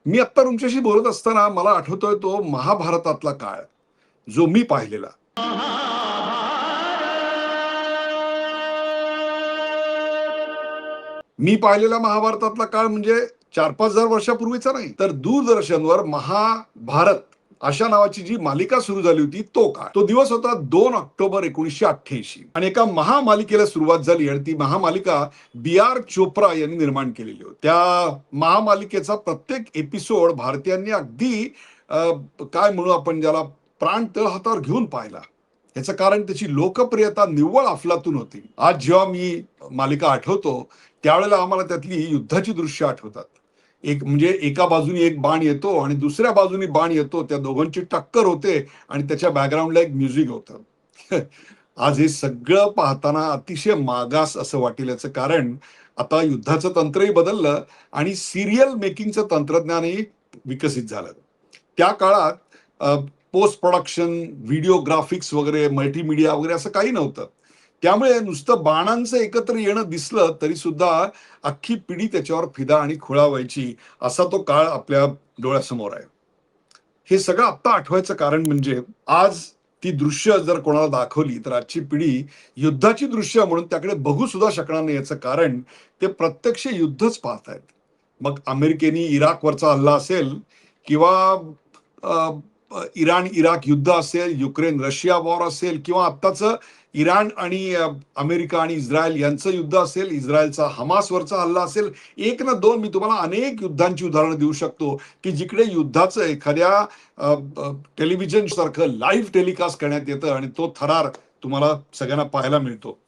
मी आत्ता तुमच्याशी बोलत असताना मला आठवतोय तो महाभारतातला काळ, जो मी पाहिलेला. मी पाहिलेला महाभारतातला काळ म्हणजे 4-5 हजार वर्षापूर्वीचा नाही, तर दूरदर्शनवर महाभारत अशा नावाची जी मालिका सुरू झाली होती तो काळ. तो दिवस होता 2 ऑक्टोबर 1988 आणि एका महामालिकेला सुरुवात झाली आणि ती महामालिका बी.आर. चोप्रा यांनी निर्माण केलेली होती. त्या महामालिकेचा प्रत्येक एपिसोड भारतीयांनी अगदी काय म्हणू आपण ज्याला प्राण तळहातावर घेऊन पाहिला. याचं कारण त्याची लोकप्रियता निव्वळ अफलातून होती. आज जेव्हा मी मालिका आठवतो त्यावेळेला आम्हाला त्यातली युद्धाची दृश्य आठवतात. एक म्हणजे एका बाजूने एक बाण येतो आणि दुसऱ्या बाजूने बाण येतो, त्या दोघांची टक्कर होते आणि त्याच्या बॅकग्राऊंडला एक म्युझिक होतं. आज हे सगळं पाहताना अतिशय मागास असं वाटेल. याचं कारण आता युद्धाचं तंत्रही बदललं आणि सिरियल मेकिंगचं तंत्रज्ञानही विकसित झालं. त्या काळात पोस्ट प्रोडक्शन, व्हिडिओ ग्राफिक्स वगैरे, मल्टीमीडिया वगैरे असं काही नव्हतं. त्यामुळे नुसतं बाणांचं एकत्र येणं दिसलं तरी सुद्धा अख्खी पिढी त्याच्यावर फिदा आणि खुळा व्हायची, असा तो काळ आपल्या डोळ्यासमोर आहे. हे सगळं आत्ता आठवायचं कारण म्हणजे आज ती दृश्य जर कोणाला दाखवली तर आजची पिढी युद्धाची दृश्य म्हणून त्याकडे बघू सुद्धा शकणार नाही. याचं कारण ते प्रत्यक्ष युद्धच पाहतायत. मग अमेरिकेने इराकवरचा हल्ला असेल किंवा इराण इराक युद्ध असेल, युक्रेन रशिया वॉर असेल किंवा आत्ताचं इराण आणि अमेरिका आणि इस्रायल यांचं युद्ध असेल, इस्रायलचा हमासवरचा हल्ला असेल. एक ना दोन मी तुम्हाला अनेक युद्धांची उदाहरणं देऊ शकतो की जिकडे युद्धाचं एखाद्या टेलिव्हिजन सारखं लाईव्ह टेलिकास्ट करण्यात येतं आणि तो थरार तुम्हाला सगळ्यांना पाहायला मिळतो.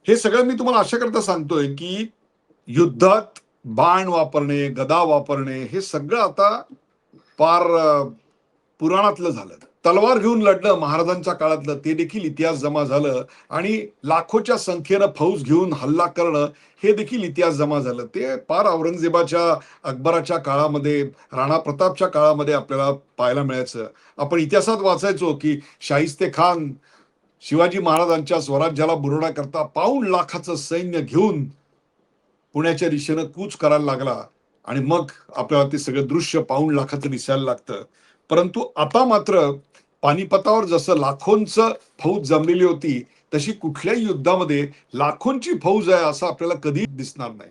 हे सगळं मी तुम्हाला अशा करता सांगतोय की युद्धात बाण वापरणे, गदा वापरणे हे सगळं आता फार पुराणातलं झालं. तलवार घेऊन लढणं महाराजांच्या काळातलं ते देखील इतिहास जमा झालं आणि लाखोच्या संख्येनं फौज घेऊन हल्ला करणं हे देखील इतिहास जमा झालं. ते फार औरंगजेबाच्या, अकबराच्या काळामध्ये, राणा प्रतापच्या काळामध्ये आपल्याला पाहायला मिळायचं. आपण इतिहासात वाचायचो की शाहिस्ते खान शिवाजी महाराजांच्या स्वराज्याला बुरवणा करता 5 लाखाचं सैन्य घेऊन पुण्याच्या दिशेनं कूच करायला लागला आणि मग आपल्याला ते सगळं दृश्य 5 लाखाचं दिसायला लागतं. परंतु आता मात्र पानिपतावर जसं लाखोंचं फौज जमलेली होती, तशी कुठल्याही युद्धामध्ये लाखोंची फौज आहे असं आपल्याला कधी दिसणार नाही.